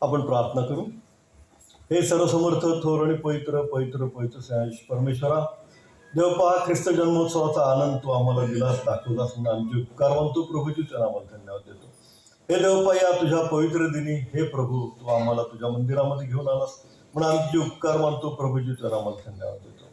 आपण प्रार्थना करू. हे सर्वसमर्थ थोर आणि पवित्र पवित्र पवित्र श्रेष्ठ परमेश्वरा, देव पहा ख्रिस्त जन्मोत्सवाचा आनंद तू आम्हाला दिलास, दाखवलास म्हणून आमचे उपकार मानतो. प्रभूजीच्या नावाला धन्यवाद देतो. हे देव पहा या तुझ्या पवित्र दिनी हे प्रभू तू आम्हाला तुझ्या मंदिरामध्ये घेऊन आलास म्हणून आमचे उपकार मानतो. प्रभूजीच्या नावाला धन्यवाद देतो.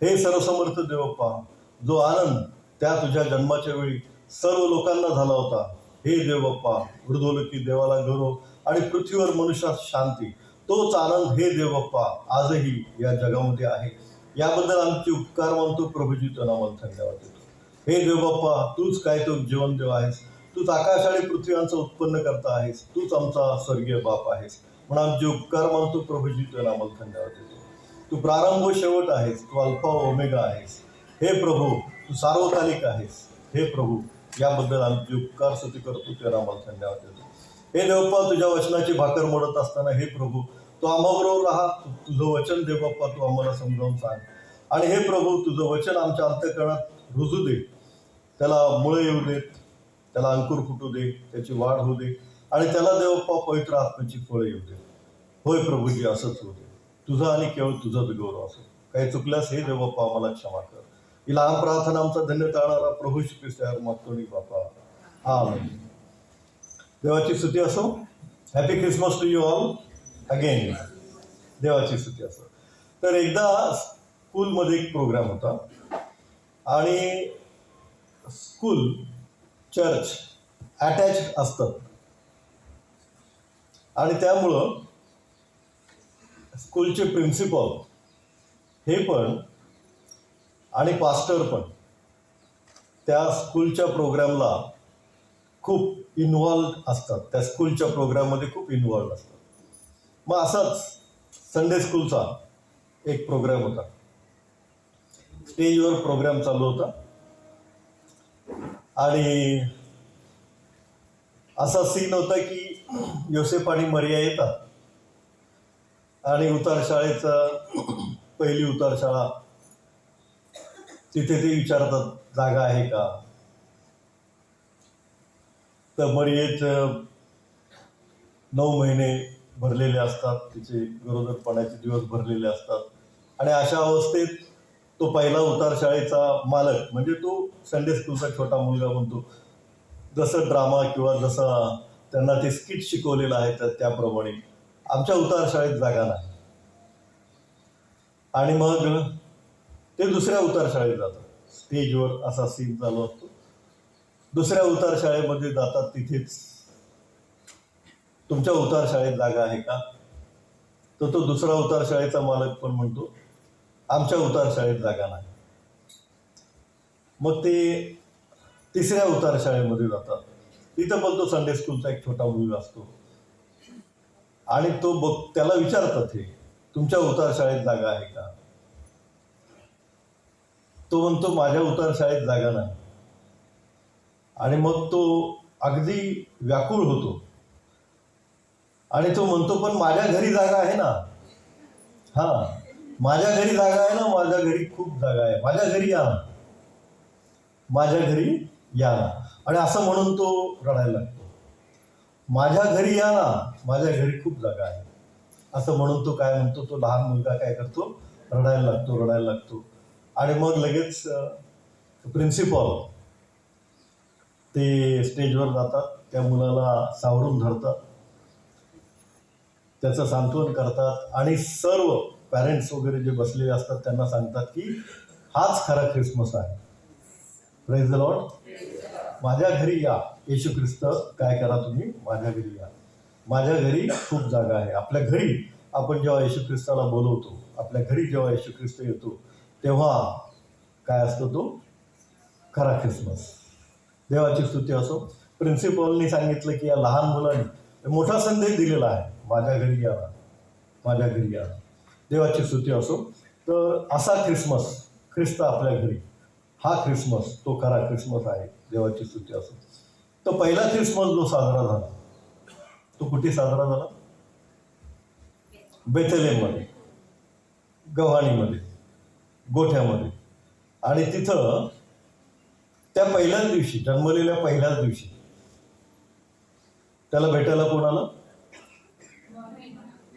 हे सर्वसमर्थ देव पहा, जो आनंद त्या तुझ्या जन्माच्या वेळी सर्व लोकांना झाला होता, हे देव बाप्पा वृद्धोलोकी देवाला गौरव आणि पृथ्वीवर मनुष्यात शांती, तोच आनंद हे देव बाप्पा आजही या जगामध्ये आहे. याबद्दल आमचे उपकार मानतो. प्रभूजीच्या नावाला धन्यवाद देतो. हे देव बाप्पा तूच काय तो जीवन देव आहेस, तूच आकाश आणि पृथ्वीयांचं उत्पन्न करता आहेस, तूच आमचा स्वर्गीय बाप आहेस म्हणून आमचे उपकार मानतो. प्रभूजीच्या नावाला धन्यवाद देतो. तू प्रारंभ व शेवट आहेस, तू अल्फा व ओमेगा आहेस. हे प्रभू तू सार्वकालिक आहेस. हे प्रभू याबद्दल आमचे उपकार स्तुती करतो. त्या नावाला धन्यवाद देतो. हे देवप्पा तुझ्या वचनाची भाकर मोडत असताना हे प्रभू तू आम्हाबरोबर राहा. तुझं वचन देवप्पा तू आम्हाला समजावून सांग आणि हे प्रभू तुझं वचन आमच्या अंतःकरणात रुजू दे. त्याला मुळे येऊ देत, त्याला अंकुर फुटू दे, त्याची वाढ होऊ दे आणि त्याला देवप्पा पवित्र आत्म्याची फळं येऊ दे. होय प्रभूजी असंच होऊ दे. तुझं आणि केवळ तुझंच गौरव असो. काही चुकल्यास हे देवप्पा आम्हाला क्षमा कर. ही लहान प्रार्थना आमचा धन्य टाळणारा प्रभू श्री ख्रिस्त मागतो बापा. आमेन. देवाची स्तुती असो. Happy Christmas to you all again. देवाची स्तुती असो. तर एकदा स्कूलमध्ये एक प्रोग्राम होता आणि स्कूल चर्च अटॅच असतात आणि त्यामुळं स्कूलचे प्रिन्सिपल हे पण आणि पास्टर पण त्या स्कूलच्या प्रोग्रामला खूप इन्व्हॉल्व असतात. त्या स्कूलच्या प्रोग्राममध्ये खूप इन्व्हॉल्व असतात. मग असाच संडे स्कूलचा एक प्रोग्राम होता. स्टेजवर प्रोग्राम चालू होता आणि असा सीन होता की योसेफ आणि मरिया येतात आणि उतार शाळेचं पहिली उतार शाळा तिथे ते विचारतात जागा आहे का. तर मरियेच 9 महिने भरलेले असतात, तिचे गरोदरपणाचे दिवस भरलेले असतात आणि अशा अवस्थेत तो पहिला उतार शाळेचा मालक म्हणजे तो संडे स्कूलचा छोटा मुलगा म्हणतो, जसं ड्रामा किंवा जसं त्यांना ते स्किट शिकवलेलं आहे तर त्याप्रमाणे आमच्या उतार शाळेत जागा नाही. आणि मग ते दुसऱ्या उतार शाळेत जातात. स्टेजवर असा सीन चालू असतो. दुसऱ्या उतार शाळेमध्ये जातात. तिथेच तुमच्या उतार शाळेत जागा आहे का. तर तो दुसरा उतार शाळेचा मालक पण म्हणतो आमच्या उतार शाळेत जागा नाही. मग ते तिसऱ्या उतार शाळेमध्ये जातात. तिथं पण तो संडे स्कूलचा एक छोटा मुलगा असतो आणि तो त्याला विचारतात हे तुमच्या उतार शाळेत जागा आहे का. तो म्हणतो माझ्या उतार शाळेत जागा नाही. आणि मग तो अगदी व्याकुळ होतो आणि तो म्हणतो पण माझ्या घरी जागा आहे ना. हां, माझ्या घरी जागा आहे ना, माझ्या घरी खूप जागा आहे, माझ्या घरी या ना, माझ्या घरी या ना. आणि असं म्हणून तो रडायला लागतो. माझ्या घरी या ना, माझ्या घरी खूप जागा आहे असं म्हणून तो काय म्हणतो, तो लहान मुलगा काय करतो, रडायला लागतो. आणि मग लगेच प्रिन्सिपॉल ते स्टेजवर जातात, त्या मुलाला सावरून धरतात, त्याचं सांत्वन करतात आणि सर्व पॅरेंट्स वगैरे जे बसलेले असतात त्यांना सांगतात की हाच खरा ख्रिसमस आहे. Praise the Lord. माझ्या घरी या. येशू ख्रिस्त काय करा, तुम्ही माझ्या घरी या. माझ्या घरी खूप जागा आहे. आपल्या घरी आपण जेव्हा येशू ख्रिस्ताला बोलवतो, आपल्या घरी जेव्हा येशू ख्रिस्त येतो तेव्हा काय असतो, तो खरा ख्रिसमस. देवाची स्तुती असो. प्रिन्सिपॉलनी सांगितलं की या लहान मुलांनी मोठा संदेश दिलेला आहे, माझ्या घरी या, माझ्या घरी या. देवाची स्तुती असो. तर असा ख्रिसमस, ख्रिस्त आपल्या घरी, हा ख्रिसमस तो खरा ख्रिसमस आहे. देवाची स्तुती असो. तर पहिला ख्रिसमस जो साजरा झाला तो कुठे साजरा झाला. बेथलेहममध्ये, गव्हाणीमध्ये, गोठ्यामध्ये. आणि तिथं त्या पहिल्याच दिवशी, जन्मलेल्या पहिल्याच दिवशी त्याला भेटायला कोण आलं.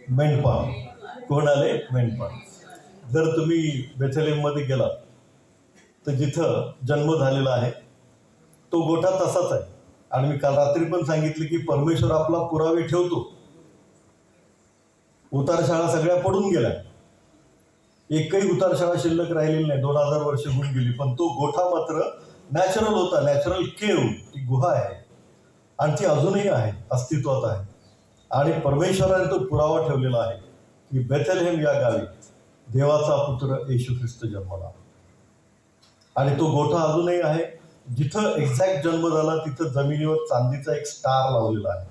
मेंढपाळ. कोण आले? मेंढपाळ. जर तुम्ही बेथलेहममध्ये गेलात तर जिथं जन्म झालेला आहे तो गोठा तसाच आहे. आणि मी काल रात्री पण सांगितलं की परमेश्वर आपला पुरावे ठेवतो. उतारशाळा सगळ्या पडून गेल्या, एकही उतारशाळा शिल्लक राहिलेली नाही, 2000 वर्ष होऊन गेली. पण तो गोठा मात्र नॅचरल होता, नॅचरल केव, ती गुहा आहे आणि ती अजूनही आहे, अस्तित्वात आहे. आणि परमेश्वराने तो पुरावा ठेवलेला आहे की बेथलेहेम या गावी देवाचा पुत्र येशू ख्रिस्त जन्मला. आणि तो गोठा अजूनही आहे. जिथं एक्झॅक्ट जन्म झाला तिथं जमिनीवर चांदीचा एक स्टार लावलेला आहे.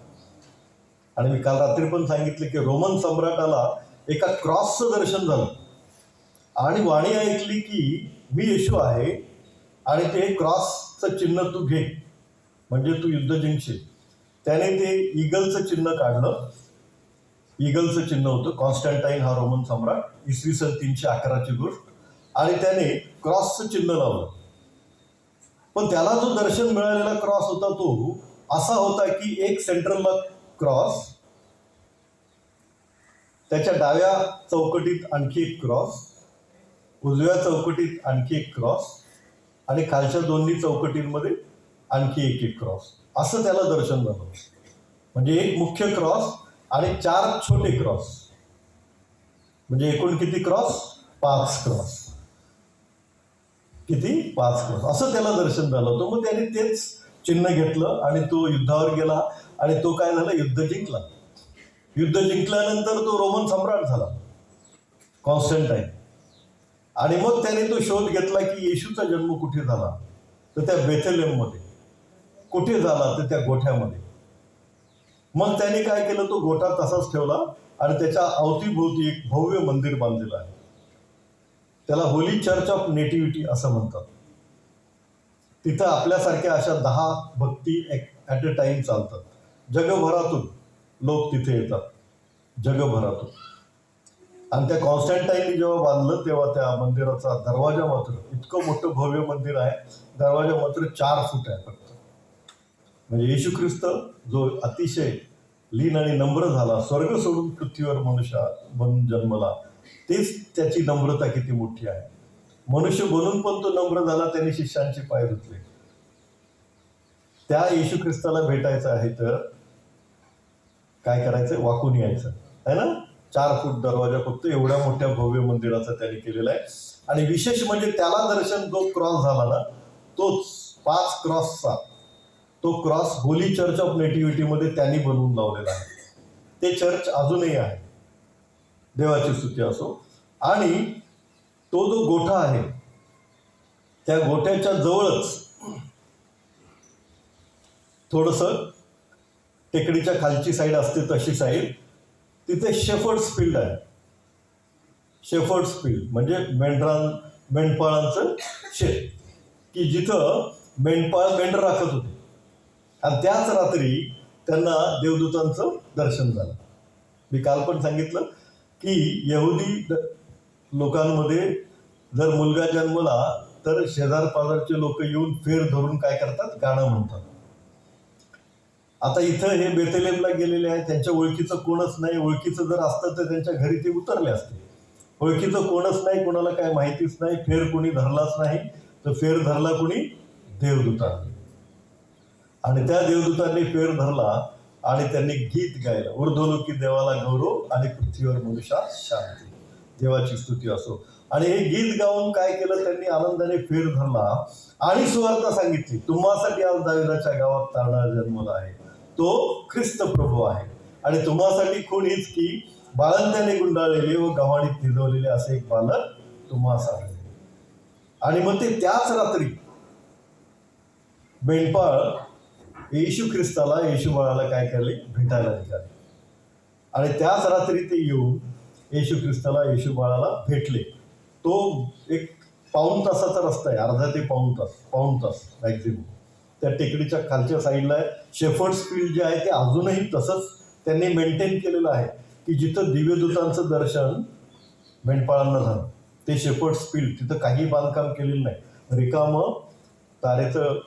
आणि मी काल रात्री पण सांगितलं की रोमन सम्राटाला एका क्रॉसचं दर्शन झालं आणि वाणी ऐकली की मी येशू आहे आणि ते क्रॉसचं चिन्ह तू घे म्हणजे तू युद्ध जिंकशील. त्याने ते ईगलचं चिन्ह काढलं. ईगलचं चिन्ह होतं. कॉन्स्टंटाईन हा रोमन सम्राट, इसवी सन 311ची गोष्ट. आणि त्याने क्रॉसचं चिन्ह लावलं. पण त्याला जो दर्शन मिळालेला क्रॉस होता तो असा होता की एक सेंट्रलला क्रॉस, त्याच्या डाव्या चौकटीत आणखी एक क्रॉस, उजव्या चौकटीत आणखी एक क्रॉस आणि खालच्या दोन्ही चौकटींमध्ये आणखी एक एक क्रॉस, असं त्याला दर्शन झालं. म्हणजे एक मुख्य क्रॉस आणि 4 छोटे क्रॉस, म्हणजे एकूण किती क्रॉस? 5 क्रॉस. किती? 5 क्रॉस. असं त्याला दर्शन झालं होतं. मग त्याने तेच चिन्ह घेतलं आणि तो युद्धावर गेला आणि तो काय झाला? युद्ध जिंकला. युद्ध जिंकल्यानंतर तो रोमन सम्राट झाला, कॉन्स्टंटाईन. आणि मग त्याने तो शोध घेतला की येशूचा जन्म कुठे झाला, तर त्या बेथलेहममध्ये. कुठे झाला? तर त्या गोठ्यामध्ये. मग त्याने काय केलं? तो गोठा तसाच ठेवला आणि त्याच्या अवतीभोवती एक भव्य मंदिर बांधलेलं आहे. त्याला होली चर्च ऑफ नेटिव्हिटी असं म्हणतात. तिथं आपल्यासारख्या अशा 10 भक्ती ॲट अ टाइम चालतात. जगभरातून लोक तिथे येतात, जगभरातून. आणि त्या कॉन्स्टंटाईनने जेव्हा बांधलं तेव्हा त्या मंदिराचा दरवाजा मात्र, इतकं मोठं भव्य मंदिर आहे, दरवाजा मात्र 4 फूट आहे फक्त. म्हणजे येशू ख्रिस्त जो अतिशय लीन आणि नम्र झाला, स्वर्ग सोडून पृथ्वीवर मनुष्य बनून जन्मला, तेच त्याची नम्रता किती मोठी आहे. मनुष्य बनून पण तो नम्र झाला, त्याने शिष्यांचे पाय धुतले. त्या येशू ख्रिस्ताला भेटायचं आहे तर काय करायचं? वाकून यायचं आहे ना. 4 फूट दरवाजा फक्त एवढ्या मोठ्या भव्य मंदिराचा त्याने केलेला आहे. आणि विशेष म्हणजे त्याला दर्शन जो क्रॉस झाला ना, तोच 5 क्रॉसचा तो क्रॉस होली चर्च ऑफ नेटिव्हिटीमध्ये त्यांनी बनवून लावलेला आहे. ते चर्च अजूनही आहे. देवाची स्तुती असो. आणि तो जो गोठा आहे त्या गोठ्याच्या जवळच थोडंसं टेकडीच्या खालची साईड असते तशी साईड, तिथे शेफर्ड्स फील्ड आहे. शेफर्ड्स फील्ड म्हणजे मेंढपाळांचं शेत, की जिथं मेंढपाळ मेंढर राखत होते. आणि त्याच रात्री त्यांना देवदूतांचं दर्शन झालं. मी काल पण सांगितलं की यहुदी लोकांमध्ये जर मुलगा जन्मला तर शेजार पाजारचे लोक येऊन फेर धरून काय करतात? गाणं म्हणतात. आता इथं हे बेथलेहमला गेलेले आहेत, त्यांच्या ओळखीचं कोणच नाही. ओळखीचं जर असतं तर त्यांच्या घरी ते उतरले असते. ओळखीचं कोणच नाही, कोणाला काय माहितीच नाही. फेर कोणी धरलाच नाही, तर फेर धरला कोणी? देवदूतांनी. आणि त्या देवदूतांनी फेर धरला आणि त्यांनी गीत गायलं, ऊर्ध्वलोकी देवाला गौरव आणि पृथ्वीवर मनुष्यात शांती. देवाची स्तुती असो. आणि हे गीत गाऊन काय केलं? त्यांनी आनंदाने फेर धरला आणि सुवार्ता सांगितली, तुम्हासाठी आज दाविदाच्या गावात तारणारा जन्मला आहे, तो ख्रिस्त प्रभू आहे. आणि तुम्हासाठी खूण हीच की बाळंत्याने गुंडाळलेले व गव्हाणीत निजवलेले असे एक बालक तुम्हासाठी. आणि मग ते त्याच रात्री मेंढपाळ येशू ख्रिस्ताला, येशू बाळाला काय केले? भेटायला निघाले. आणि त्याच रात्री ते येऊन येशू ख्रिस्ताला, येशू बाळाला भेटले. तो एक पाऊण तासाचा रस्ता आहे, अर्धा ते पाऊण तास मॅक्झिमम. त्या टेकडीच्या खालच्या साईडला आहे. शेफर्ड्स फील्ड जे आहे ते अजूनही तसंच त्यांनी मेंटेन केलेलं आहे, की जिथं दिव्यदूतांचं दर्शन मेंढपाळांना झालं ते शेफर्ड्स फील्ड. तिथं काही बांधकाम केलेलं नाही, रिकामं तारेचं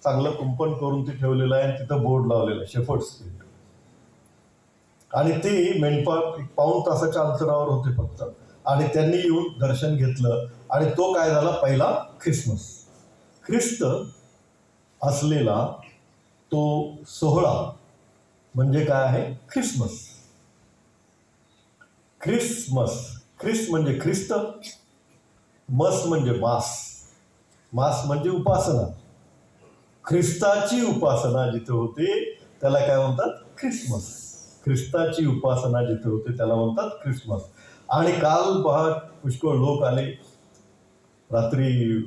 चांगलं कुंपण करून ते ठेवलेलं आहे आणि तिथं बोर्ड लावलेलं आहे, शेफर्ड्स फील्ड. आणि ते मेंढपाळ एक पाऊण तासाच्या अंतरावर होते फक्त. आणि त्यांनी येऊन दर्शन घेतलं आणि तो काय झाला पहिला ख्रिसमस. ख्रिस्त असलेला तो सोहळा म्हणजे काय आहे ख्रिसमस. ख्रिसमस, ख्रिस म्हणजे ख्रिस्त, मस म्हणजे मास, मास म्हणजे उपासना. ख्रिस्ताची उपासना जिथे होते त्याला काय म्हणतात ख्रिसमस. ख्रिस्ताची उपासना जिथे होते त्याला म्हणतात ख्रिसमस. आणि काल पहा पुष्कळ लोक आले, रात्री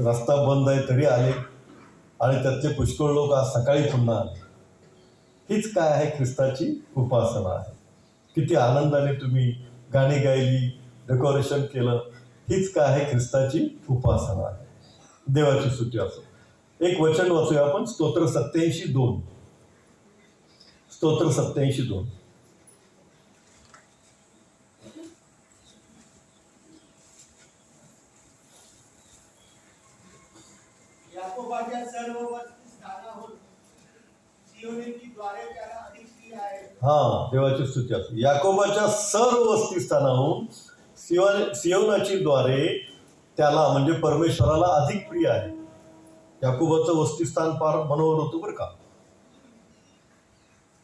रस्ता बंद आहे तरी आले, आणि त्यातले पुष्कळ लोक आज सकाळी पुन्हा आले. हीच काय आहे ख्रिस्ताची उपासना आहे. किती आनंदाने तुम्ही गाणी गायली, डेकोरेशन केलं, हीच काय आहे ख्रिस्ताची उपासना आहे. देवाची स्तुती असो. एक वचन वाचूया आपण, स्तोत्र 87:2. स्तोत्र 87:2. याकोबाच्या सर्व वस्ती स्थानाहून सियोनीची द्वारे त्याला अधिक प्रिय आहे. हा, देवाची स्तुती असो. याकोबाच्या सर्व वस्तीस्थानाहून सियोनाची द्वारे त्याला म्हणजे परमेश्वराला अधिक प्रिय आहे. याकोबाचं वस्तीस्थान फार मनोहर होतं बरं का.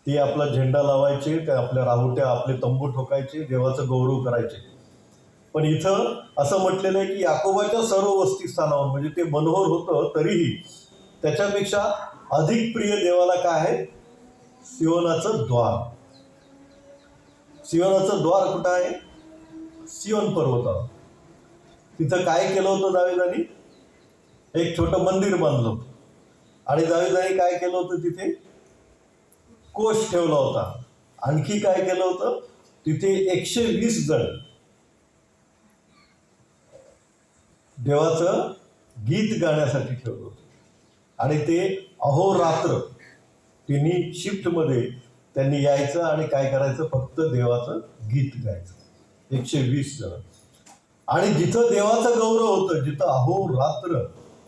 ते आपला झेंडा लावायचे, ते आपल्या राहुट्या आपले तंबू ठोकायचे, देवाचं गौरव करायचे. पण इथं असं म्हटलेलं आहे की याकोबाच्या सर्व वस्तीस्थानावर, म्हणजे ते मनोहर होतं तरीही त्याच्यापेक्षा अधिक प्रिय देवाला काय आहे सियोनाचं द्वार. सियोनाचं द्वार कुठं आहे सियोन पर्वतावर. तिथं काय केलं होतं दाविदानी, एक छोटं मंदिर बांधलं होतं. आणि दाविदानी काय केलं होतं तिथे कोश ठेवला होता. आणखी काय केलं होतं तिथे 120 जण देवाचं गीत गाण्यासाठी ठेवलं होतं. आणि ते अहोरात्र तिन्ही शिफ्टमध्ये त्यांनी यायचं आणि काय करायचं फक्त देवाचं गीत गायचं. 120 जण. आणि जिथं देवाचं गौरव होतं, जिथं अहोरात्र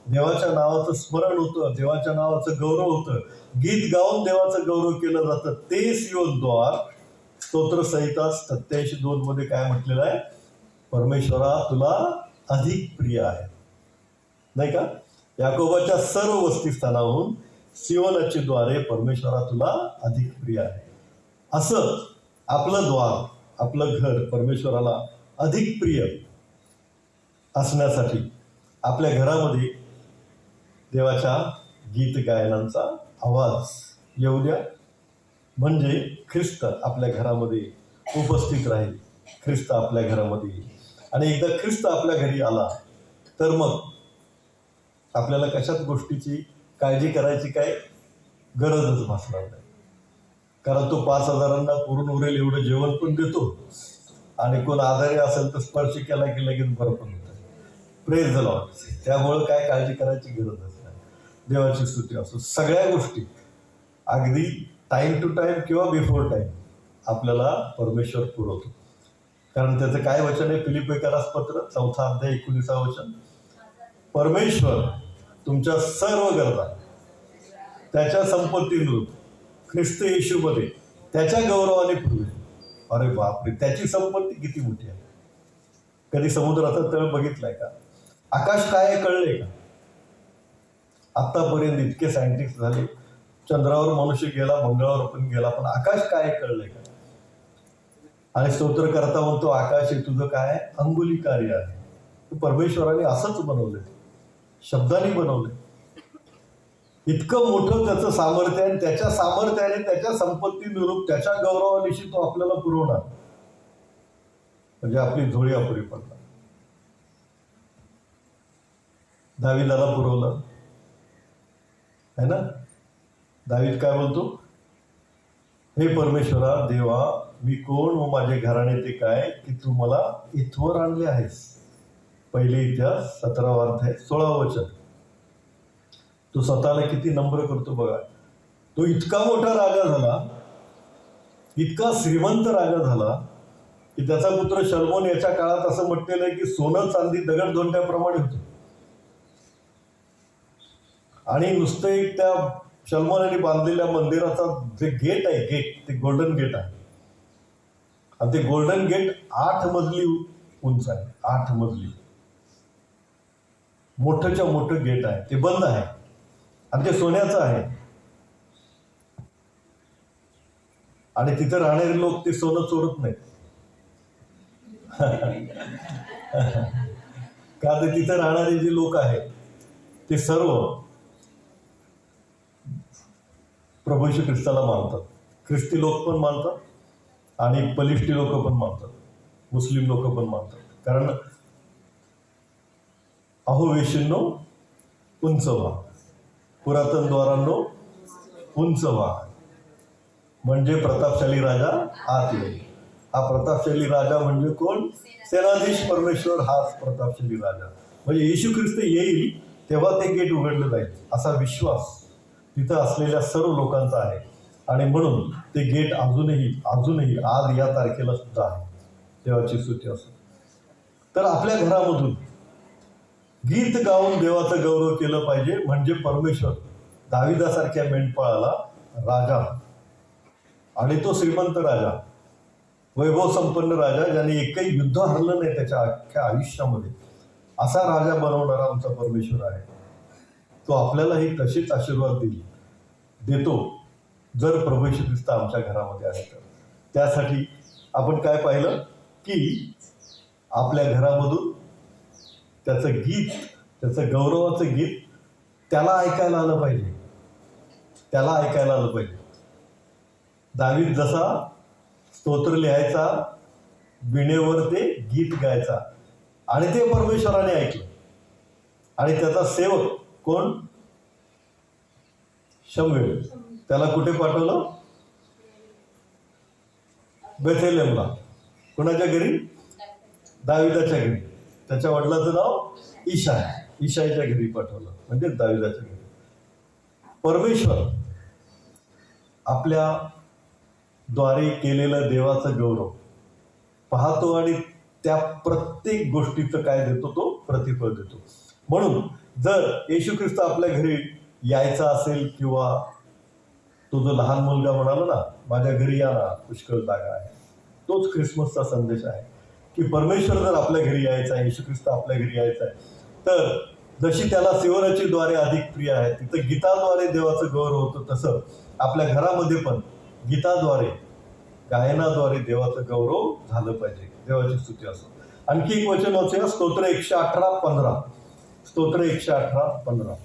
देवाच्या नावाचं स्मरण होतं, देवाच्या नावाचं गौरव होतं, गीत गाऊन देवाचं गौरव केलं जातं, ते सियोन द्वार स्तोत्र संहिता 87:2 मध्ये काय म्हटलेलं आहे, परमेश्वरा तुला अधिक प्रिय आहे. नाही का. याकोबाच्या सर्व वस्तीस्थानाहून सियोनाच्या द्वारे परमेश्वरा तुला अधिक प्रिय आहे. असं आपलं द्वार, आपलं घर परमेश्वराला अधिक प्रिय असण्यासाठी आपल्या घरामध्ये देवाच्या गीत गायनांचा आवाज येऊ द्या. म्हणजे ख्रिस्त आपल्या घरामध्ये उपस्थित राहील, ख्रिस्त आपल्या घरामध्ये येईल. आणि एकदा ख्रिस्त आपल्या घरी आला तर मग आपल्याला कशाच गोष्टीची काळजी करायची काय गरजच भासणार नाही. कारण तो 5,000 पुरून उरेल एवढं जेवण पण देतो, आणि कोण आजारी असेल तर स्पर्श केला की लगेच बरं पण होतं. Praise the Lord. त्यामुळं काय काळजी करायची गरजच नाही. देवाची स्तुती असो. सगळ्या गोष्टी अगदी टाईम टू टाईम किंवा बिफोर टाईम आपल्याला परमेश्वर पुरवतो. कारण त्याचं काय वचन आहे, फिलिप्पियरास पत्र 4 अध्याय 19 वचन, परमेश्वर तुमच्या सर्व गरजा त्याच्या संपत्तीनुरूप ख्रिस्त येशूमध्ये त्याच्या गौरवाने पुरवेल. अरे बापरे, त्याची संपत्ती किती मोठी आहे. कधी समुद्राचा तळ बघितलाय का, आकाश काय आहे कळलंय का. आतापर्यंत इतके सायंटिस्ट झाले, चंद्रावर मनुष्य गेला, मंगळावर पण गेला, पण आकाश काय आहे कळलंय का. आणि स्तोत्र करता म्हणतो आकाश हे तुझं काय आहे अंगुली कार्य आहे. परमेश्वराने असंच बनवलंय, शब्दाने बनवलंय. इतकं मोठं त्याचं सामर्थ्य आहे. त्याच्या सामर्थ्याने त्याच्या संपत्तीनुरूप त्याच्या गौरवानिशी तो आपल्याला पुरवणार, म्हणजे आपली झोळी अपुरी पडणार. दाविदाला पुरवलं है ना. दावीद काय बोलतो, हे परमेश्वरा देवा मी कोण व माझे घराणे ते काय की तू मला इथवर आणले आहेस. पहिले इतिहास 17 अध्याय 16 वचन. तो स्वतःला किती नम्र करतो बघा. तो इतका मोठा राजा झाला, इतका श्रीमंत राजा झाला की त्याचा पुत्र शलोमोन याच्या काळात असं म्हटलेलं आहे की सोनं चांदी दगडधोंड्याप्रमाणे होतं. आणि नुसतं एक त्या सलमानाने बांधलेल्या मंदिराचा जे गेट आहे, गेट, ते गोल्डन गेट आहे. आणि ते गोल्डन गेट 8 मजली उंच आहे. 8 मजली मोठंच्या मोठं गेट आहे. ते बंद आहे आणि ते सोन्याचं आहे. आणि तिथे राहणारे लोक ते सोनं चोरत नाहीत. का तर तिथे राहणारे जे लोक आहेत ते सर्व प्रभू श्री ख्रिस्ताला मानतात. ख्रिस्ती लोक पण मानतात आणि बलिष्ठी लोक पण मानतात, मुस्लिम लोक पण मानतात. कारण अहो वेशींनो उंच व्हा, पुरातन द्वारांनो उंच व्हा, म्हणजे प्रतापशाली राजा आत येईल. हा प्रतापशाली राजा म्हणजे कोण? सेनाधीश परमेश्वर हाच प्रतापशाली राजा. म्हणजे येशू ख्रिस्त येईल तेव्हा ते गेट उघडलं जाईल असा विश्वास तिथं असलेल्या सर्व लोकांचा आहे. आणि म्हणून ते गेट अजूनही आज या तारखेला सुद्धा आहे. देवाची स्तुती असो. तर आपल्या घरामधून गीत गाऊन देवाचं गौरव केलं पाहिजे. म्हणजे परमेश्वर दाविदासारख्या मेंढपाळाला राजा, आणि तो श्रीमंत राजा, वैभव संपन्न राजा, ज्याने एकही युद्ध हरलं नाही त्याच्या अख्ख्या आयुष्यामध्ये, असा राजा बनवणारा आमचा परमेश्वर आहे. तो आपल्यालाही तसेच आशीर्वाद देतो जर प्रभू येशू ख्रिस्त आमच्या घरामध्ये आहे तर. त्यासाठी आपण काय पाहिलं की आपल्या घरामधून त्याचं गीत, त्याचं गौरवाचं गीत त्याला ऐकायला आलं पाहिजे. त्याला ऐकायला आलं पाहिजे. दावीद जसा स्तोत्र लिहायचा, वीणेवर ते गीत गायचा, आणि ते परमेश्वराने ऐकलं. आणि त्याचा सेवक कोण? शमूएल. त्याला कुठे पाठवलं? बेथलेहमला. कुणाच्या घरी? दाविदाच्या घरी. त्याच्या वडिलाचं नाव ईशाय. ईशाईच्या घरी पाठवलं, म्हणजे दाविदाच्या घरी. परमेश्वर आपल्या द्वारे केलेलं देवाचं गौरव पाहतो आणि त्या प्रत्येक गोष्टीचं काय देतो? तो प्रतिफळ देतो. म्हणून जर येशू ख्रिस्त आपल्या घरी यायचा असेल, किंवा तो जो लहान मुलगा म्हणाला ना, माझ्या घरी या ना, पुष्कळ जागा आहे, तोच ख्रिसमसचा संदेश आहे की परमेश्वर जर आपल्या घरी यायचा आहे, येशू ख्रिस्त आपल्या घरी यायचा आहे, तर जशी त्याला सियोनाची द्वारे अधिक प्रिय आहे, तिथं गीताद्वारे देवाचं गौरव होतं, तसं आपल्या घरामध्ये पण गीताद्वारे, गायनाद्वारे देवाचं गौरव झालं पाहिजे. देवाची स्तुती असो. आणखी एक वचन वाचूया, स्तोत्र 118:15. स्तोत्र 118:15.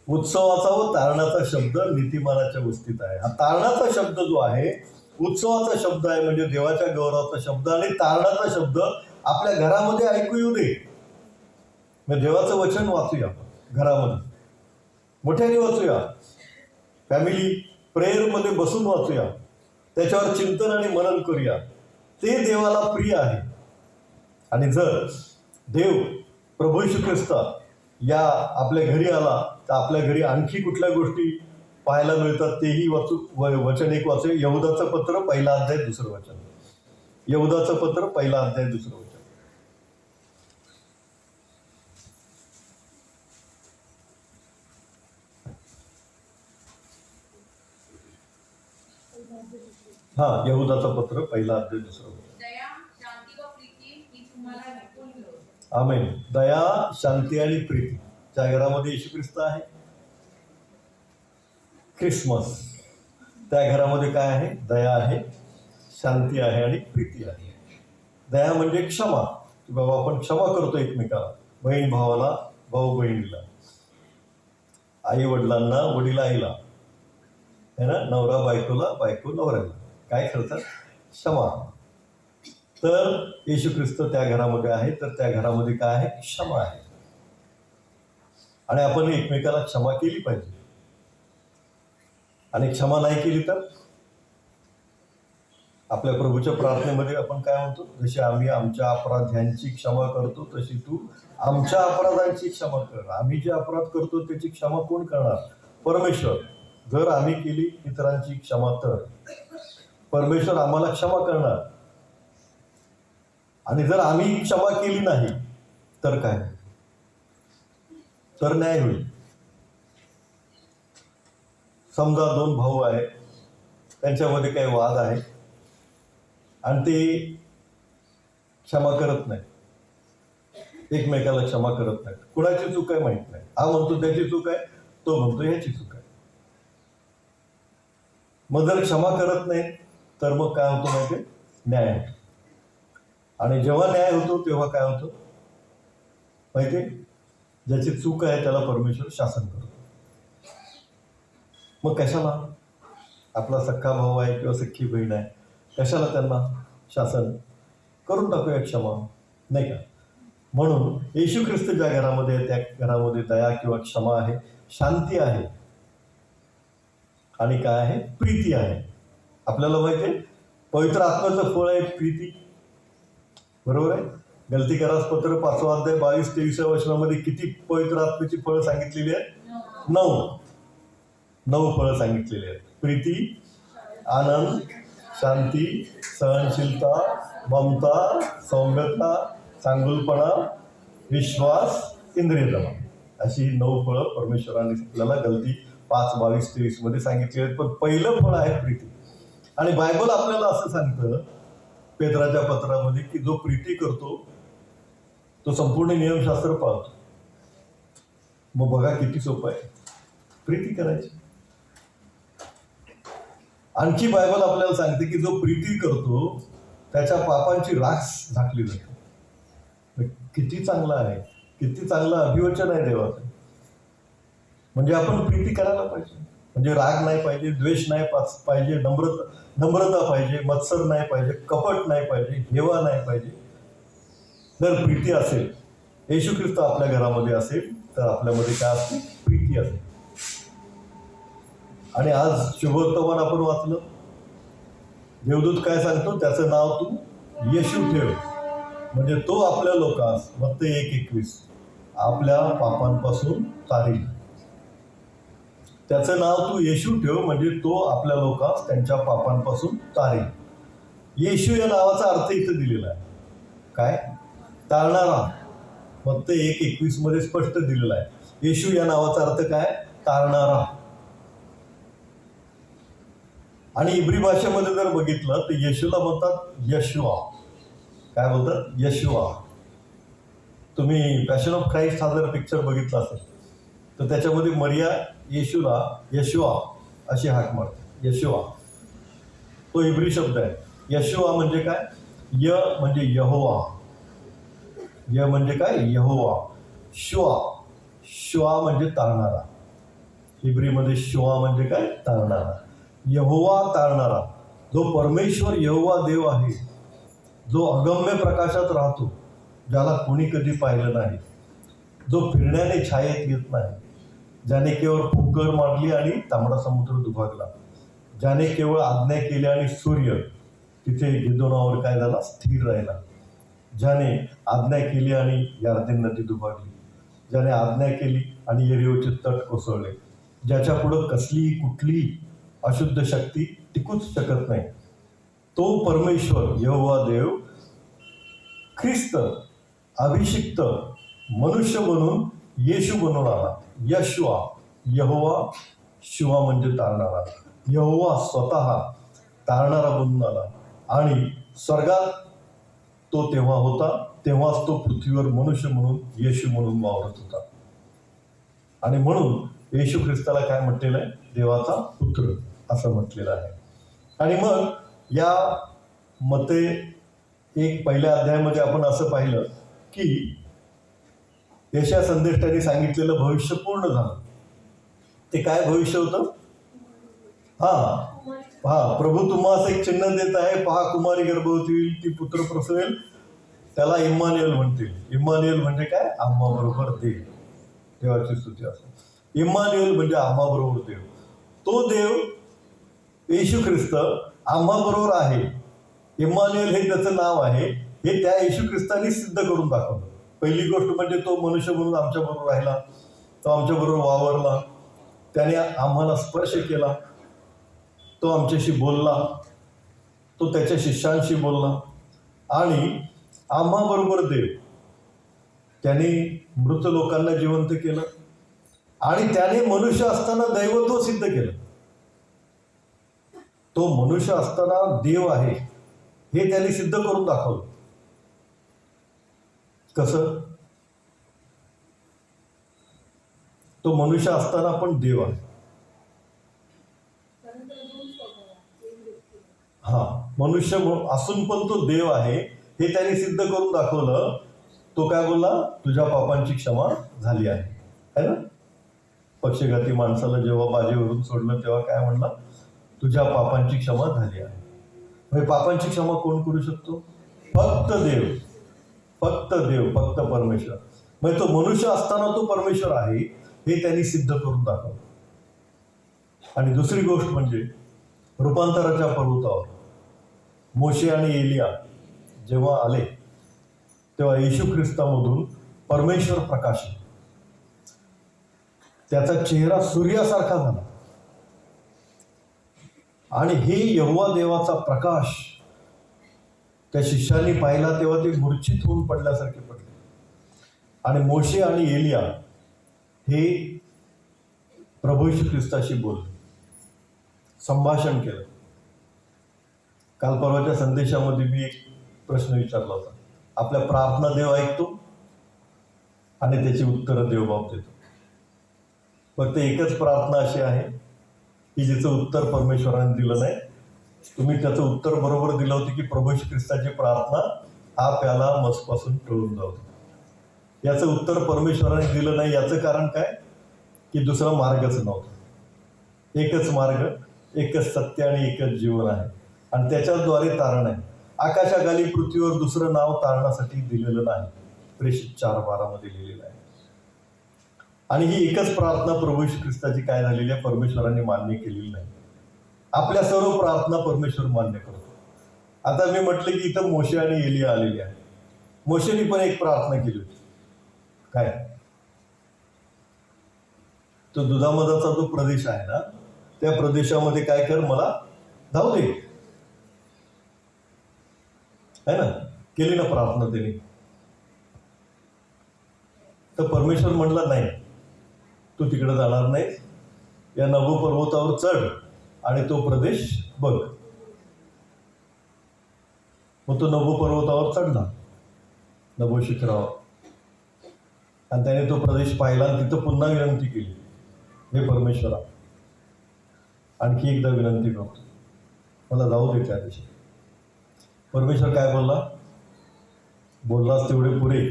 उत्सवाचा व तारणाचा शब्द नीतिमानाच्या वस्तीत आहे. हा तारणाचा शब्द जो आहे, उत्सवाचा शब्द आहे म्हणजे देवाच्या गौरवाचा शब्द, आणि तारणाचा शब्द आपल्या घरामध्ये ऐकू येऊ दे. मग देवाचं वचन वाचूया घरामध्ये, मोठ्याने वाचूया, फॅमिली प्रेयरमध्ये बसून वाचूया, त्याच्यावर चिंतन आणि मनन करूया. ते देवाला प्रिय आहे. आणि जर देव प्रभू येशू ख्रिस्त या आपल्या घरी आला तर आपल्या घरी आणखी कुठल्या गोष्टी पाहायला मिळतात तेही वचन एक वाचूया. यहुदाचं पत्र 1 अध्याय 2 वचन. यहुदाचं पत्र 1 अध्याय 2 वचन. यहुदाचं पत्र 1 अध्याय 2 वचन. आमेन. दया, शांती आणि प्रीती. ज्या घरामध्ये येशू ख्रिस्त आहे, ख्रिसमस, त्या घरामध्ये काय आहे? दया आहे, शांती आहे आणि प्रीती आहे. दया म्हणजे क्षमा, की बाबा आपण क्षमा करतो एकमेकाला, बहीण भावाला, भाऊ बहिणीला, आई वडिलांना, वडील आईला, है ना, नवरा बायकोला, बायको नवऱ्याला. काय करतात? क्षमा. तर येशू ख्रिस्त त्या घरामध्ये आहे, तर त्या घरामध्ये काय आहे? क्षमा आहे. आणि आपण एकमेकाला क्षमा केली पाहिजे. आणि क्षमा नाही केली तर आपल्या प्रभूच्या प्रार्थनेमध्ये आपण काय म्हणतो? जशी आम्ही आमच्या अपराध्यांची क्षमा करतो, तशी तू आमच्या अपराधांची क्षमा कर. आम्ही जे अपराध करतो त्याची क्षमा कोण करणार? परमेश्वर. जर आम्ही केली इतरांची क्षमा तर परमेश्वर आम्हाला क्षमा करणार. आणि जर आम्ही क्षमा केली नाही तर काय, तर न्याय होईल. समजा दोन भाऊ आहेत, त्यांच्यामध्ये काही वाद आहे आणि ते क्षमा करत नाही, एकमेकाला क्षमा करत नाहीत. कुणाची चूक आहे माहित नाही. हा म्हणतो त्याची चूक आहे, तो म्हणतो याची चूक आहे. मग जर क्षमा करत नाही तर मग काय होतं माहिती, न्याय होतो. आणि जेव्हा न्याय होतो तेव्हा काय होतं माहिती, ज्याची चूक आहे त्याला परमेश्वर शासन करतो. मग कशाला, आपला सख्खा भाऊ आहे किंवा सख्खी बहीण आहे, कशाला त्यांना शासन, करून टाकूया क्षमा, नाही का. म्हणून येशू ख्रिस्त ज्या घरामध्ये आहे त्या घरामध्ये दया किंवा क्षमा आहे, शांती आहे आणि काय आहे, प्रीती आहे. आपल्याला माहिती आहे पवित्र आत्म्याचं फळ आहे प्रीती, बरोबर आहे. गलतीकारास पत्र 5 अध्याय 22-23 वचनामध्ये किती पवित्र आत्म्याची फळं सांगितलेली आहेत, 9 फळं सांगितलेली आहेत. प्रीती, आनंद, शांती, सहनशीलता, ममता, सौम्यता, चांगुलपणा, विश्वास, इंद्रियदमन, अशी 9 फळं परमेश्वराने आपल्याला गलती 5:22-23 मध्ये सांगितली आहेत. पण पहिलं फळ आहे प्रीती. आणि बायबल आपल्याला असं सांगतं पेत्राच्या पत्रामध्ये की जो प्रीती करतो तो संपूर्ण नियमशास्त्र पाळतो. मग बघा किती सोपं आहे प्रीती करायची. आणखी बायबल आपल्याला सांगते की जो प्रीती करतो त्याच्या पापांची राख झाकली जाते. किती चांगला आहे, किती चांगलं अभिवचन आहे देवाचं. म्हणजे आपण प्रीती करायला पाहिजे. म्हणजे राग नाही पाहिजे, द्वेष नाही पाहिजे, नम्रता पाहिजे, मत्सर नाही पाहिजे, कपट नाही पाहिजे, हेवा नाही पाहिजे. जर प्रीती असेल, येशू ख्रिस्त आपल्या घरामध्ये असेल तर आपल्यामध्ये काय असते, प्रीती असेल. आणि आज शुभवर्तमान आपण वाचलं, देवदूत काय सांगतो, त्याचं नाव तू येशू ठेव, म्हणजे तो आपल्या लोकांस, मत्ती 1:21, आपल्या पापांपासून तारील. त्याचं नाव तू येशू ठेव म्हणजे तो आपल्या लोकांस त्यांच्या पापांपासून तारील. येशू या नावाचा अर्थ इथं दिलेला आहे, काय, तारणारा. मत्ती 1:21 मध्ये स्पष्ट दिलेला आहे. येशू या नावाचा अर्थ काय, तारणारा. आणि इब्री भाषेमध्ये जर बघितलं तर येशूला म्हणतात यशुआ. काय बोलतात, यशुआ. तुम्ही पॅशन ऑफ ख्राइस्ट हा जर पिक्चर बघितला असेल तर त्याच्यामध्ये मरिया येशूला यशुआ अशी हाक मारते, यशुआ. तो इब्री शब्द आहे. यशुआ म्हणजे काय, य म्हणजे यहोवा, य म्हणजे काय, यहोवा. शुआ म्हणजे तारणारा. इब्रीमध्ये शुआ म्हणजे काय, तारणारा. यहोवा तारणारा. जो परमेश्वर यहोवा देव आहे, जो अगम्य प्रकाशात राहतो, ज्याला कोणी कधी पाहिलं नाही, जो फिरण्याने छायेत येत नाही, ज्याने केवळ फुंकर मारली आणि तांबडा समुद्र दुभागला, ज्याने केवळ आज्ञा केली आणि सूर्य तिथे गिदोनावर काय झाला, स्थिर राहिला, ज्याने आज्ञा केली आणि यार्देन नदी दुभागली, ज्याने आज्ञा केली आणि यरीहोचे तट कोसळले, ज्याच्या पुढं कसली कुठली अशुद्ध शक्ती टिकूच शकत नाही, तो परमेश्वर यहोवा देव ख्रिस्त अभिषिक्त मनुष्य बनून येशू बनून आला. यशुआ, यहोवा, शुआ म्हणजे तारणारा. यहोवा स्वतः तारणारा बनून आला आणि स्वर्गात तो तेव्हा होता, तेव्हाच तो पृथ्वीवर मनुष्य म्हणून येशू म्हणून वावरत होता. आणि म्हणून येशू ख्रिस्ताला काय म्हटलेलं आहे, देवाचा पुत्र असं म्हटलेलं आहे. आणि मग या मत्ती 1 पहिल्या अध्यायामध्ये आपण असं पाहिलं की यशया संदेष्टाने सांगितलेलं भविष्य पूर्ण झालं. ते काय भविष्य होतं, प्रभू तुम्हाला एक चिन्ह देत आहे, पहा कुमारी गर्भवती होईल, ती पुत्र प्रसवेल, त्याला इम्मानुएल म्हणतील. इम्मानुएल म्हणजे काय, आम्हा बरोबर देव. देवाची स्तुती असते. इम्मानुएल म्हणजे आम्हा बरोबर देव. तो देव येशू ख्रिस्त आम्हा बरोबर आहे. इम्मानुएल हे त्याचं नाव आहे. हे त्या येशू ख्रिस्ताने सिद्ध करून दाखवलं. पहिली गोष्ट म्हणजे तो मनुष्य म्हणून आमच्या बरोबर राहिला, तो आमच्या बरोबर वावरला, त्याने आम्हाला स्पर्श केला, तो आमच्याशी बोलला, तो त्याच्या शिष्यांशी बोलला आणि आम्हा बरोबर देव. त्याने मृत लोकांना जिवंत केलं आणि त्याने मनुष्य असताना दैवत्व सिद्ध केलं. तो मनुष्य असताना देव आहे हे त्याने सिद्ध करून दाखवलं. कसं? तो मनुष्य असताना पण देव आहे. हा, मनुष्य असून पण तो देव आहे हे त्याने सिद्ध करून दाखवलं. तो काय बोलला? तुझ्या पापांची क्षमा झाली आहे, है ना? पक्षघाती माणसाला जेव्हा बाजीवरून सोडलं तेव्हा काय म्हणला? तुझ्या पापांची क्षमा झाली आहे. म्हणजे पापांची क्षमा कोण करू शकतो? फक्त देव, फक्त देव, फक्त परमेश्वर. म्हणजे तो मनुष्य असताना तो परमेश्वर आहे हे त्यांनी सिद्ध करून दाखवलं. आणि दुसरी गोष्ट म्हणजे रूपांतराच्या पर्वतावर मोशे आणि एलिया जेव्हा आले तेव्हा येशू ख्रिस्तामधून परमेश्वर प्रकाशले. त्याचा चेहरा सूर्यासारखा झाला आणि हे यहोवा देवाचा प्रकाश त्या शिष्यांनी पाहिला तेव्हा ते मूर्छित होऊन पडल्यासारखे पडले. आणि मोशे आणि एलिया हे प्रभू येशू ख्रिस्ताशी बोलले, संभाषण केलं. काल परवाच्या संदेशामध्ये मी एक प्रश्न विचारला होता. आपल्या प्रार्थना देव ऐकतो आणि त्याची उत्तरं देवबाप देतो. फक्त एकच प्रार्थना अशी आहे की जिचं उत्तर परमेश्वराने दिलं नाही. तुम्ही त्याचं उत्तर बरोबर दिलं होतं की प्रभू येशू ख्रिस्ताची प्रार्थना हा प्याला मजपासून टळून जाऊ. याचं उत्तर परमेश्वराने दिलं नाही. याचं कारण काय? की दुसरा मार्गच नव्हता. एकच मार्ग, एकच सत्य आणि एकच जीवन आहे आणि त्याच्याद्वारे तारण आहे. आकाशाखाली पृथ्वीवर दुसरं नाव तारणासाठी दिलेलं नाही. प्रेषित 4:12 मध्ये लिहिलेलं आहे. आणि ही एकच प्रार्थना प्रभू येशू ख्रिस्ताची काय झालेली आहे? परमेश्वराने मान्य केलेली नाही. आपल्या सर्व प्रार्थना परमेश्वर मान्य करतो. आता मी म्हटलं की इथं मोशे आणि एलिया आलेले आहे. मोशेने पण एक प्रार्थना केली होती. काय? तो दुधामधाचा जो प्रदेश आहे ना, त्या प्रदेशामध्ये काय कर, मला जाऊ दे, है ना? केली ना प्रार्थना त्याने. तर परमेश्वर म्हणला नाही, तू तिकडे जाणार नाही. या नभो पर्वतावर चढ आणि तो प्रदेश बघ. मग तो नभो पर्वतावर चढला, नभो शिखरावर, आणि त्याने तो प्रदेश पाहिला आणि तिथं पुन्हा विनंती केली, हे परमेश्वरा, आणखी एकदा विनंती करतो, मला जाऊ दे त्या दिवशी. परमेश्वर काय बोलला? बोललास तेवढे पुरे,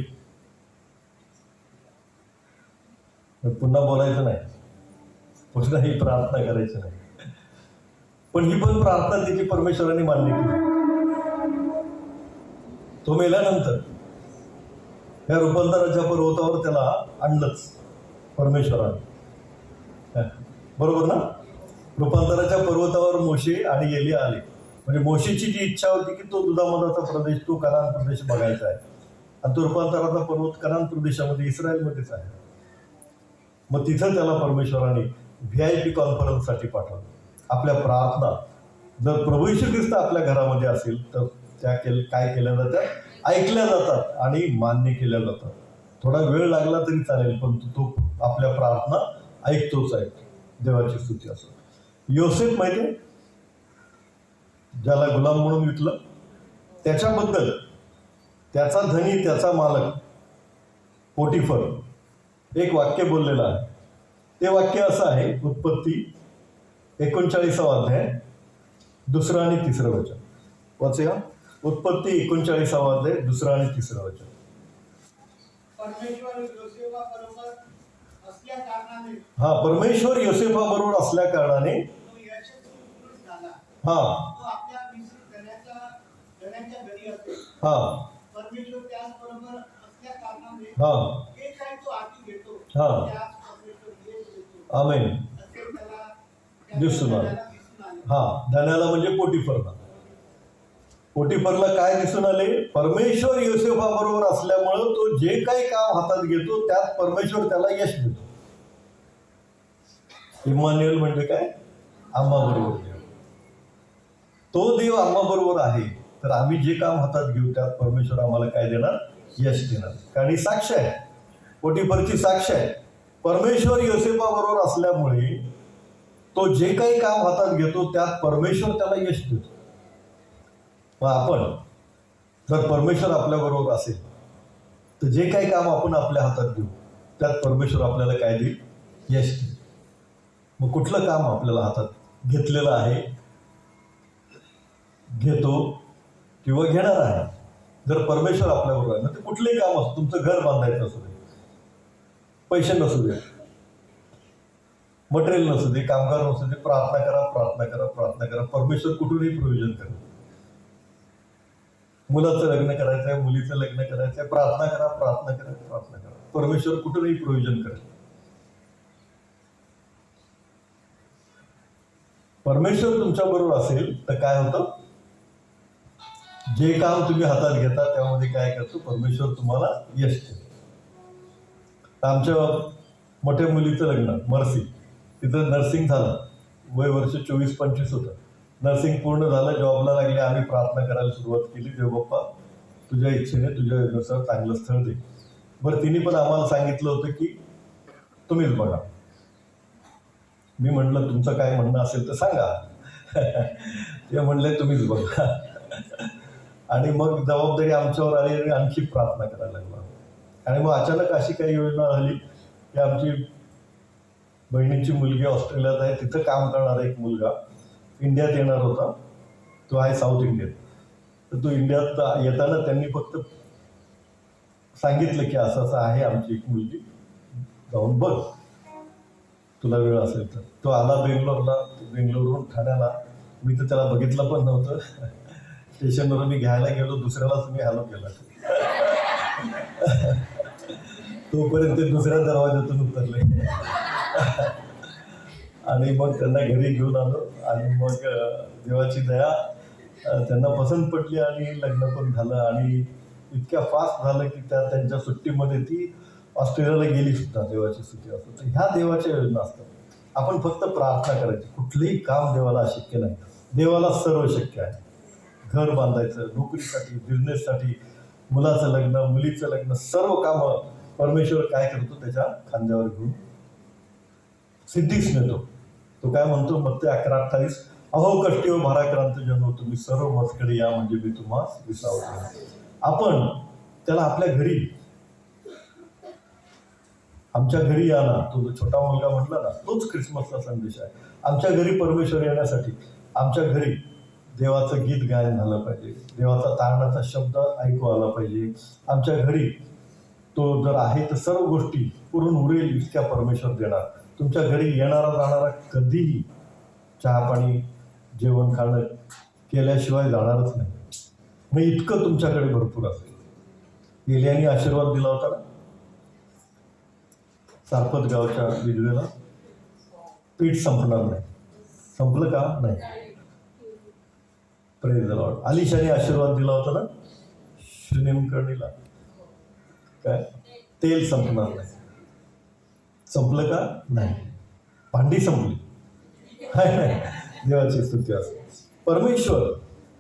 पुन्हा बोलायचं नाही, पुन्हा ही प्रार्थना करायची नाही. पण ही पण प्रार्थना तिची परमेश्वराने मान्य केली. तो मेल्यानंतर या रूपांतराच्या पर्वतावर त्याला आणलंच परमेश्वराने, बरोबर ना? रूपांतराच्या पर्वतावर मोशे आणि एलिया आले. म्हणजे मोशेची जी इच्छा होती की तो दुधामधाचा प्रदेश, तो कनान प्रदेश बघायचा आहे, आणि तो रूपांतराचा पर्वत कनान प्रदेशामध्ये, इस्रायलमध्येच आहे. मग तिथं त्याला परमेश्वराने VIP कॉन्फरन्ससाठी पाठवलं. आपल्या प्रार्थना जर प्रभू येशू ख्रिस्त आपल्या घरामध्ये असेल तर त्या काय केल्या जातात? ऐकल्या जातात आणि मान्य केल्या जातात. थोडा वेळ लागला तरी चालेल, पण तो आपल्या प्रार्थना ऐकतोच आहे. देवाची स्तुती असो. योसेफ माहिती, ज्याला गुलाम म्हणून विकलं, त्याच्याबद्दल त्याचा धनी, त्याचा मालक पोटिफर एक वाक्य बोललेलं आहे. ते वाक्य असं आहे, उत्पत्ती 39 अध्याय 2 आणि 3 वचन वाचूया. उत्पत्ती 39 अध्याय 2 आणि 3 वचन. परमेश्वर योसेफाबरोबर असल्या कारणाने, परमेश्वर योसेफाबरोबर असल्या कारणाने तो यशस्वी पुरुष झाला. हा, तो आपल्या मिस्र धन्याच्या घरी असेल. परमेश्वर त्याचबरोबर असल्या कारणाने जे काही तो हाती घेतो त्यास परमेश्वर यश देतो. आमेन. असे त्याला दिसून आले. धन्याला म्हणजे पोटिफरला. पोटिफरला काय दिसून आले? परमेश्वर योसेफाबरोबर असल्यामुळं तो जे काही काम हातात घेतो त्यात परमेश्वर त्याला यश देतो. इम्मान्युएल म्हणजे काय? आम्हा बरोबर देव. तो देव आम्हा बरोबर आहे तर आम्ही जे काम हातात घेऊ त्यात परमेश्वर आम्हाला काय देणार? यश देणार. कारण ही साक्ष आहे, पोटिफरची साक्ष आहे. परमेश्वर योसेफाबरोबर असल्यामुळे तो जे काही काम हातात घेतो त्यात परमेश्वर त्याला यश देतो. मग आपण जर परमेश्वर आपल्याबरोबर असेल तर जे काही काम आपण आपल्या हातात घेऊ त्यात परमेश्वर आपल्याला काय देईल? यश देईल. मग कुठलं काम आपल्याला हातात घेतलेलं आहे, घेतो किंवा घेणार आहे, जर परमेश्वर आपल्याबरोबर आहे ना, ते कुठलंही काम असतं. तुमचं घर बांधायचं असू दे, पैसे नसू दे, मटेरियल नसू दे, कामगार नसू दे, प्रार्थना करा, प्रार्थना करा, प्रार्थना करा. परमेश्वर कुठूनही प्रोव्हिजन करेल. मुलाचं लग्न करायचंय, मुलीचं लग्न करायचंय, प्रार्थना करा, प्रार्थना करा, प्रार्थना करा. परमेश्वर कुठूनही प्रोव्हिजन करेल. परमेश्वर तुमच्या बरोबर असेल तर काय होतं? जे काम तुम्ही हातात घेता त्यामध्ये काय करतो? परमेश्वर तुम्हाला यश देतो. आमच्या मोठ्या मुलीचं लग्न, मर्सी, तिथं नर्सिंग झालं, वय वर्ष 24-25 होतं. नर्सिंग पूर्ण झालं, जॉबला लागले. आम्ही प्रार्थना करायला सुरुवात केली, देव बाप्पा तुझ्या इच्छेने, तुझ्या योजनेनुसार चांगलं स्थळ दे. बरं, तिने पण आम्हाला सांगितलं होतं की तुम्हीच बघा. मी म्हटलं तुमचं काय म्हणणं असेल तर सांगा. ते म्हणले तुम्हीच बघा. आणि मग जबाबदारी आमच्यावर आली आणि आणखी प्रार्थना करायला लागलो. आणि मग अचानक अशी काही योजना झाली की आमची बहिणीची मुलगी ऑस्ट्रेलियात आहे, तिथं काम करणारा एक मुलगा इंडियात येणार होता. तो आहे साऊथ इंडियन. तर तो इंडियात येताना त्यांनी फक्त सांगितलं की असं असं आहे आमची एक मुलगी, जाऊन बघ तुला वेळ असेल तर. तो आला बेंगलोरला, बेंगलोरवरून ठाण्याला. मी तर त्याला बघितलं पण नव्हतं. स्टेशनवर मी घ्यायला गेलो, दुसऱ्यालाच मी हॅलो केला. तोपर्यंत ते दुसऱ्या दरवाज्यातून उतरले. आणि मग त्यांना घरी घेऊन आलो. आणि मग देवाची दया, त्यांना पसंत पडली आणि लग्न पण झालं. आणि इतक्या फास्ट झालं की त्यांच्या सुट्टीमध्ये ती ऑस्ट्रेलियाला गेली सुद्धा, देवाची सुट्टी असतो. तर ह्या देवाच्या योजना असतात. आपण फक्त प्रार्थना करायची. कुठलंही काम देवाला अशक्य नाही, देवाला सर्व शक्य आहे. घर बांधायचं, नोकरीसाठी, बिझनेससाठी, मुलाचं लग्न, मुलीचं लग्न, सर्व कामं परमेश्वर काय करतो? त्याच्या खांद्यावर घेऊन सिद्धीच नेतो. तो काय म्हणतो? मत्ते 11:28, अहो कष्टी व भाराक्रांत जनो, तुम्ही सर्व माझकडे या, म्हणजे मी तुम्हास विसावतो. आपण त्याला आपल्या घरी, आमच्या घरी या ना, तो जो छोटा मुलगा म्हटला ना, तोच ख्रिसमसचा संदेश आहे. आमच्या घरी परमेश्वर येण्यासाठी आमच्या घरी देवाचं गीत गायन झालं पाहिजे, देवाचा तारणाचा शब्द ऐकू आला पाहिजे. आमच्या घरी तो जर आहे तर सर्व गोष्टी पुरून उरेल इतक्या परमेश्वर देणार. तुमच्या घरी येणारा जाणारा कधीही चहा पाणी जेवण खाणं केल्याशिवाय जाणारच नाही. मग इतकं तुमच्याकडे भरपूर असेल. एलियाने आशीर्वाद दिला होता ना सारपत गावच्या विधवेला, पीठ संपणार नाही. संपलं का? नाही. Praise the Lord. अलिशाने आशीर्वाद दिला होता ना शुनेमकर्णीला, काय? तेल संपणार नाही. संपलं का? नाही. भांडी संपली. नाही, देवाची स्तुती असते. परमेश्वर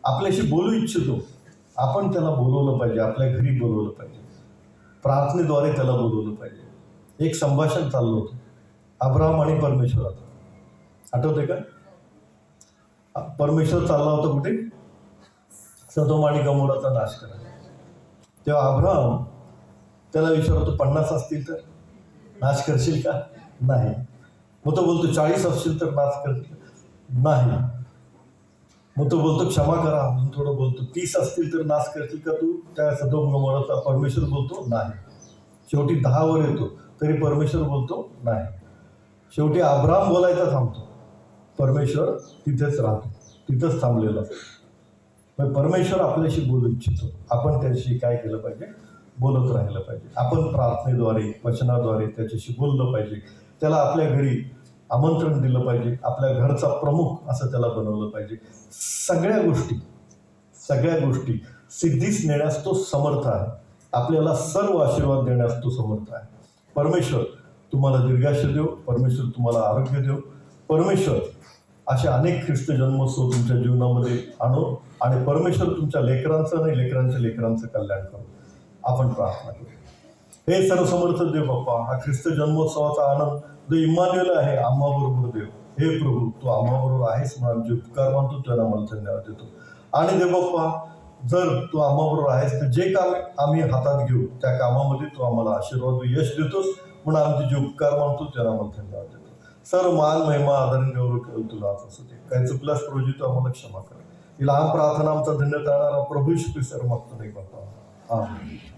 आपल्याशी बोलू इच्छितो. आपण त्याला बोलवलं पाहिजे, आपल्या घरी बोलवलं पाहिजे, प्रार्थनेद्वारे त्याला बोलवलं पाहिजे. एक संभाषण चाललं होतं अब्राहम आणि परमेश्वराचं, आठवते का? परमेश्वर चालला होता कुठे? सदोम आणि गमोराचा नाश करायला. तेव्हा अब्राहम त्याला विचारतो, 50 असतील तर नाश करशील का? नाही. मग तो बोलतो 40 असतील तर नाश करशील? नाही. मग तो बोलतो क्षमा करा. म्हणून थोडं बोलतो 30 असतील तर नाश करशील का तू त्या सदोम गमोराचा? परमेश्वर बोलतो नाही. शेवटी 10 वर येतो तरी परमेश्वर बोलतो नाही. शेवटी अब्राहम बोलायचा थांबतो, परमेश्वर तिथेच राहतो, तिथंच थांबलेला असतो. मग परमेश्वर आपल्याशी बोलू इच्छितो. आपण त्याच्याशी काय केलं पाहिजे? बोलत राहिलं पाहिजे. आपण प्रार्थनेद्वारे, वचनाद्वारे त्याच्याशी बोललं पाहिजे. त्याला आपल्या घरी आमंत्रण दिलं पाहिजे. आपल्या घरचा प्रमुख असं त्याला बनवलं पाहिजे. सगळ्या गोष्टी सिद्धीस नेण्यास तो समर्थ आहे. आपल्याला सर्व आशीर्वाद देण्यास तो समर्थ आहे. परमेश्वर तुम्हाला दीर्घायुष्य देव. परमेश्वर तुम्हाला आरोग्य देव. परमेश्वर असे अनेक ख्रिस्त जन्मोत्सव तुमच्या जीवनामध्ये आणो आणि परमेश्वर तुमच्या लेकरांचं आणि लेकरांच्या लेकरांचं कल्याण करू. आपण प्रार्थना करू. हे सर्वसमर्थ देव बाप्पा, हा ख्रिस्त जन्मोत्सवाचा आनंद जो इम्मान्युएल आहे, आम्हाबरोबर देव. हे प्रभू, तू आम्हाबरोबर आहेस म्हणून आमचे उपकार मानतो, तुला आम्हाला धन्यवाद देतो. आणि देव बाप्पा, जर तू आम्हाबरोबर आहेस तर जे काम आम्ही हातात घेऊ त्या कामामध्ये तू आम्हाला आशीर्वाद व यश देतोस म्हणून आमचे जे उपकार मानतो त्याला आम्हाला धन्यवाद देतो. सर्व मान महिमा आदरण गौरव तुलाच असू दे. काही चुकल्यास प्रभू तू आम्हाला क्षमा कर. ही लहान प्रार्थना आमचा धन्य करणारा प्रभू श्री सर्व मागतो नाही बाप्पा. आमेन.